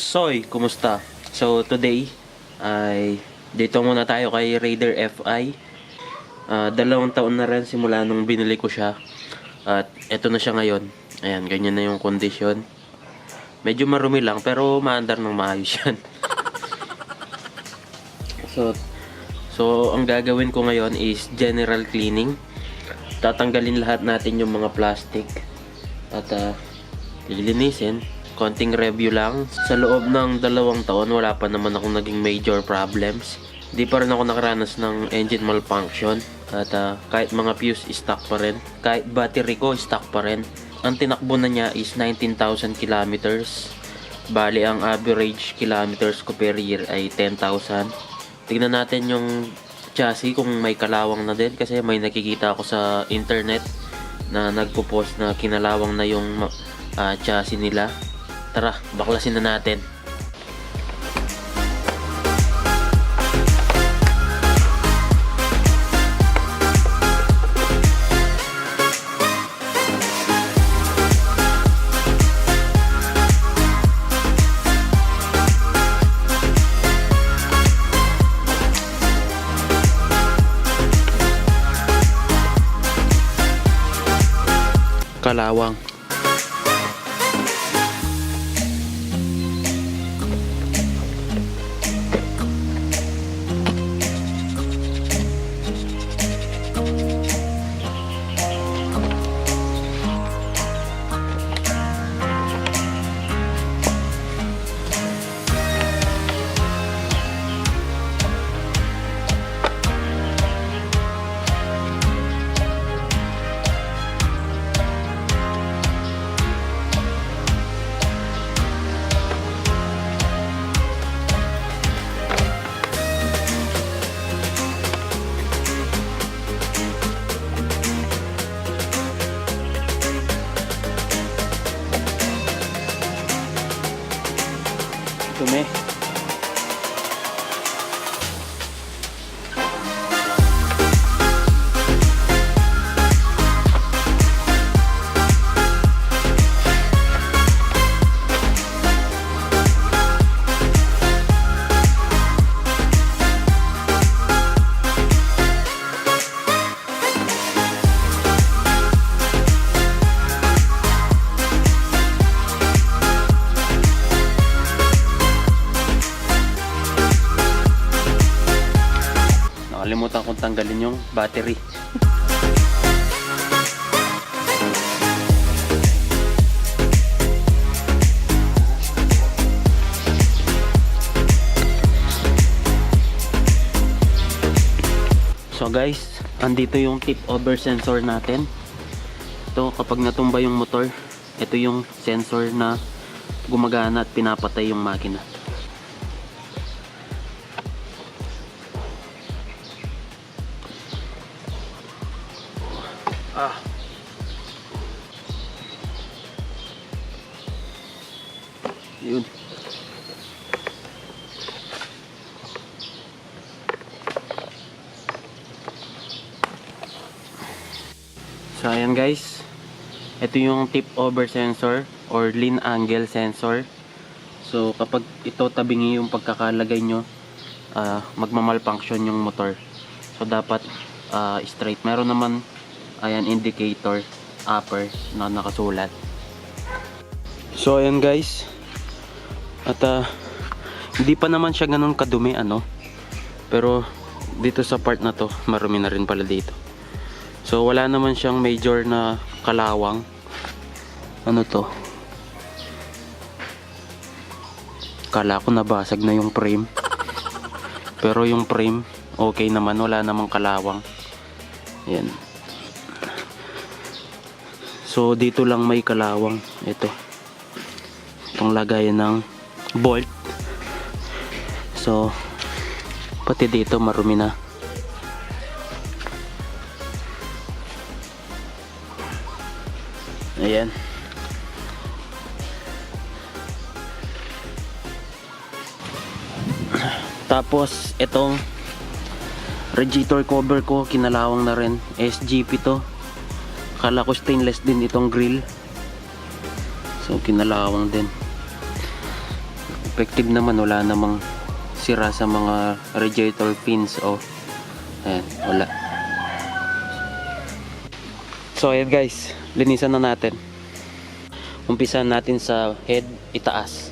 Soy, kumusta? So today ay dito muna tayo kay Raider FI. 2 taon na rin simula nung binili ko siya. At eto na siya ngayon. Ayan, ganyan na yung kondisyon. Medyo marumi lang pero maandar ng maayos yan. So ang gagawin ko ngayon is general cleaning. Tatanggalin lahat natin yung mga plastic at lilinisin. Konting review lang. Sa loob ng 2 taon, wala pa naman akong naging major problems. Di pa rin ako nakaranas ng engine malfunction. At kahit mga fuse, stock pa rin. Kahit battery ko, stock pa rin. Ang tinakbo na niya is 19,000 kilometers. Bali, ang average kilometers ko per year ay 10,000. Tignan natin yung chassis kung may kalawang na din. Kasi may nakikita ako sa internet na nagpo-post na kinalawang na yung chassis nila. Tara, baklasin na natin. Kalawang. Dumi. Nakalimutan kong tanggalin yung battery. So guys, andito yung tip over sensor natin. Ito, kapag natumba yung motor, ito yung sensor na gumagana at pinapatay yung makina. Yun. So ayan guys, ito yung tip over sensor or lean angle sensor. So kapag ito tabingi yung pagkakalagay nyo, magmamalfunction yung motor. So dapat straight. Meron naman ayan indicator upper na nakasulat. So ayan guys, at hindi pa naman siya ganun kadumi pero dito sa part na to marumi na rin pala dito. So wala naman siyang major na kalawang. Ano to, kala ko nabasag na yung frame, pero yung frame okay naman, wala namang kalawang. Yan. So dito lang may kalawang. Itong lagayan ng bolt. So pati dito marumi na. Ayan. Tapos itong radiator cover ko kinalawang na rin. SGP to. Akala ko stainless din itong grill. So kinalawang din. effective naman, wala namang sira sa mga radiator fins. O ayan, wala. So ayan guys, linisan na natin. Umpisan natin sa head itaas.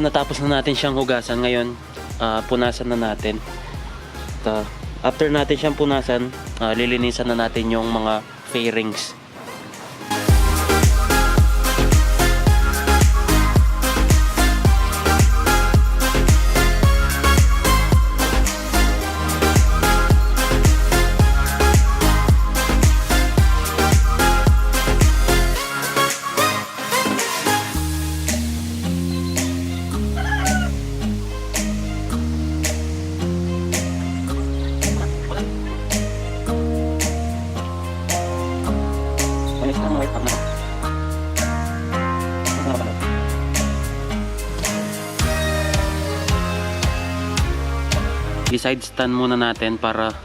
Natapos na natin siyang hugasan. Ngayon punasan na natin. After natin siyang punasan, lilinisan na natin yung mga fairings. I-side stand muna natin para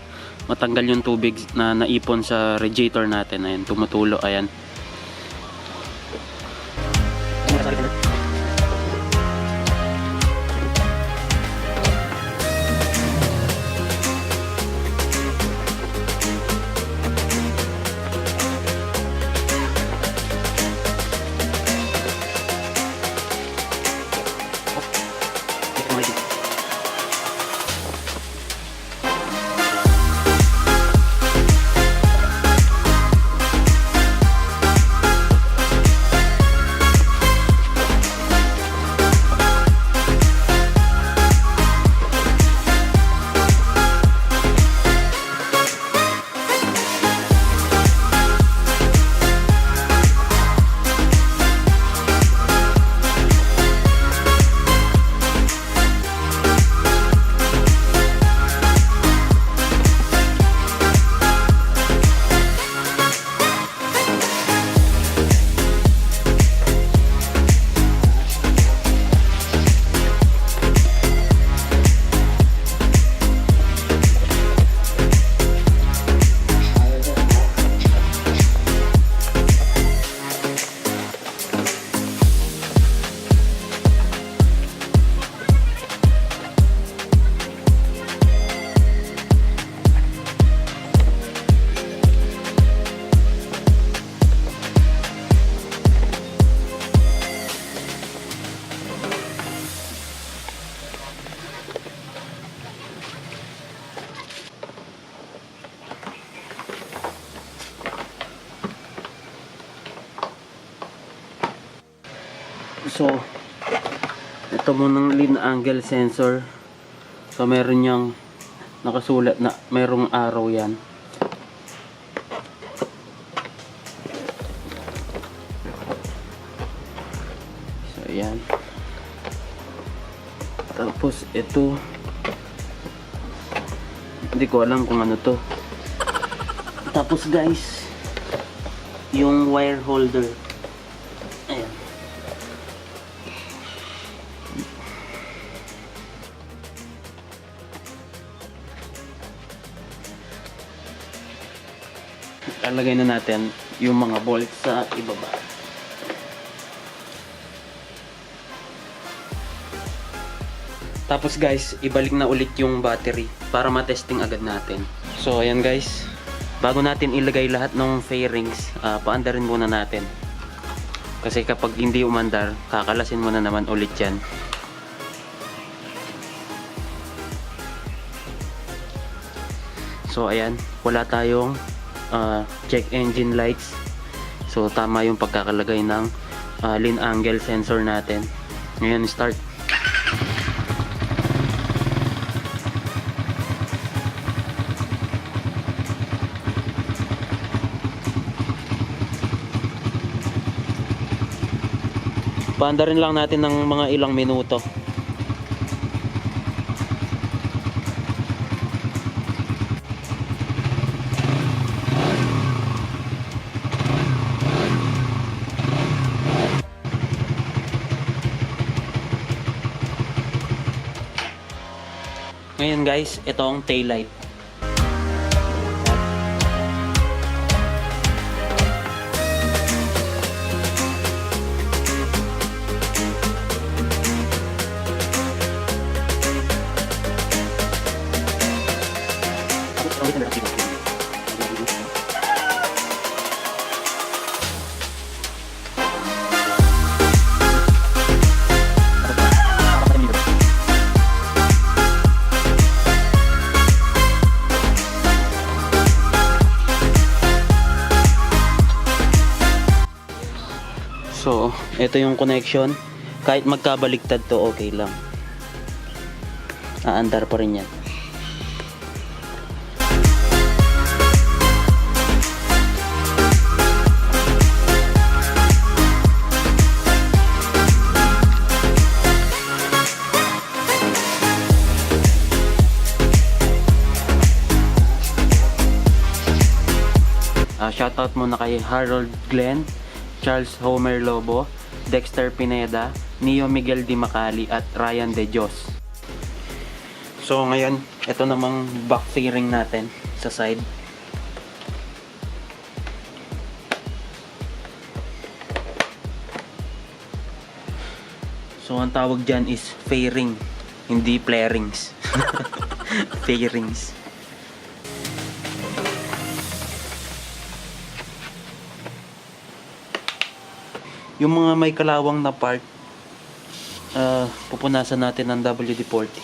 matanggal yung tubig na naipon sa radiator natin. Ayan, tumutulo. Ayan. So, ito munang lean angle sensor. So, meron niyang nakasulat na merong arrow yan. So, yan. Tapos, ito. Hindi ko alam kung ano to. Tapos, guys, yung wire holder. Ayan. Lalagay na natin yung mga bolts sa ibaba. Tapos guys, ibalik na ulit yung battery para matesting agad natin. So ayan guys, bago natin ilagay lahat ng fairings, paandarin muna natin. Kasi kapag hindi umandar, kakalasin mo na naman ulit yan. So ayan, wala tayong check engine lights. So tama yung pagkakalagay ng lean angle sensor natin. Ngayon start. Paandarin lang natin ng mga ilang minuto. Ngayon guys, ito ang tail light. So, ito yung connection. Kahit magkabaliktad to, okay lang. Aandar pa rin yan. Shoutout muna kay Harold Glenn, Charles Homer Lobo, Dexter Pineda, Neo Miguel Di Macali at Ryan De Dios. So ngayon, ito namang back fairing natin sa side. So ang tawag dyan is fairing, hindi flarings. Fairings. Yung mga may kalawang na part, pupunasan natin ng WD-40.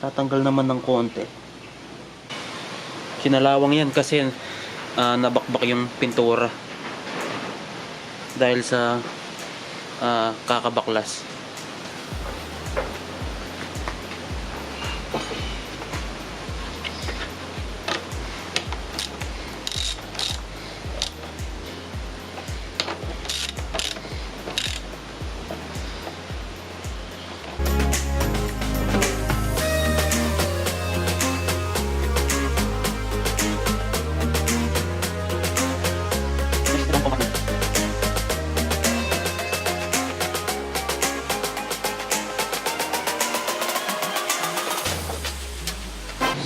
Tatanggal naman ng konti. Kinalawang yan kasi nabakbak yung pintura dahil sa kakabaklas.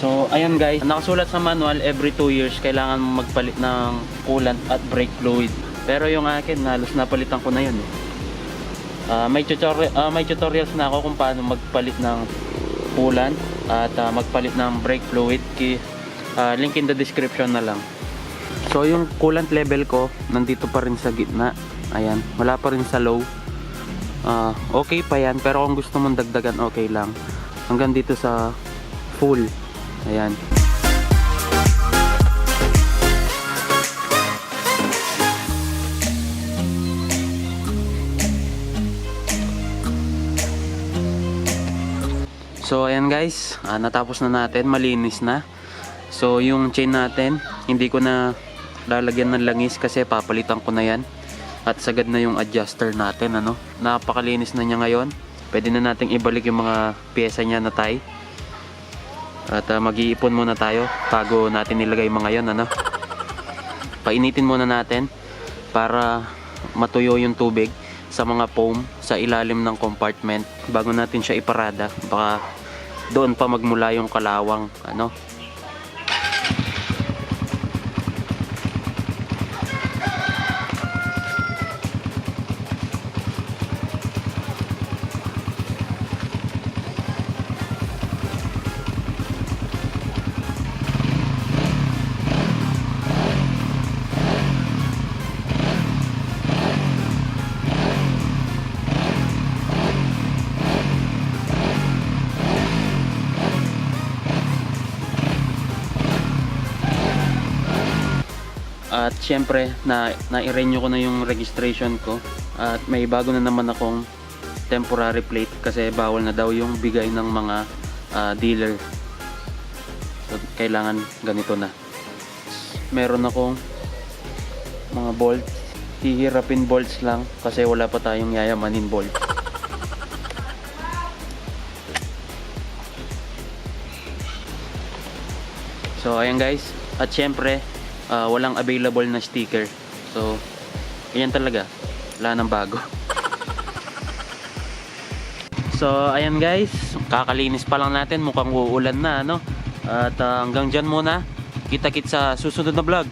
So, ayan guys, nakasulat sa manual, every 2 years kailangan magpalit ng coolant at brake fluid. Pero yung akin, halos napalitan ko na yun. May tutorials na ako kung paano magpalit ng coolant at magpalit ng brake fluid. Link in the description na lang. So, yung coolant level ko, nandito pa rin sa gitna. Ayan, wala pa rin sa low. Okay pa yan, pero kung gusto mong dagdagan, okay lang. Hanggang dito sa full. Ayan. So ayan guys, natapos na natin, malinis na. So yung chain natin, hindi ko na lalagyan ng langis kasi papalitan ko na yan. At sagad na yung adjuster natin, ano. Napakalinis na niya ngayon. Pwede na nating ibalik yung mga pyesa niya na tie. At mag-iipon muna tayo bago natin nilagay mga yon, ano. Painitin muna natin para matuyo yung tubig sa mga foam sa ilalim ng compartment bago natin siya iparada. Baka doon pa magmula yung kalawang, ano. At syempre, na-renew ko na yung registration ko. At may bago na naman akong temporary plate kasi bawal na daw yung bigay ng mga dealer. So, kailangan ganito na. Meron akong mga bolts. Hihirapin bolts lang kasi wala pa tayong yayamanin bolts. So, ayan guys. At syempre, walang available na sticker. So, ayan talaga. Wala nang bago. So, ayan guys. Kakalinis pa lang natin. Mukhang uulan na, ano? At hanggang dyan muna. Kita-kits sa susunod na vlog.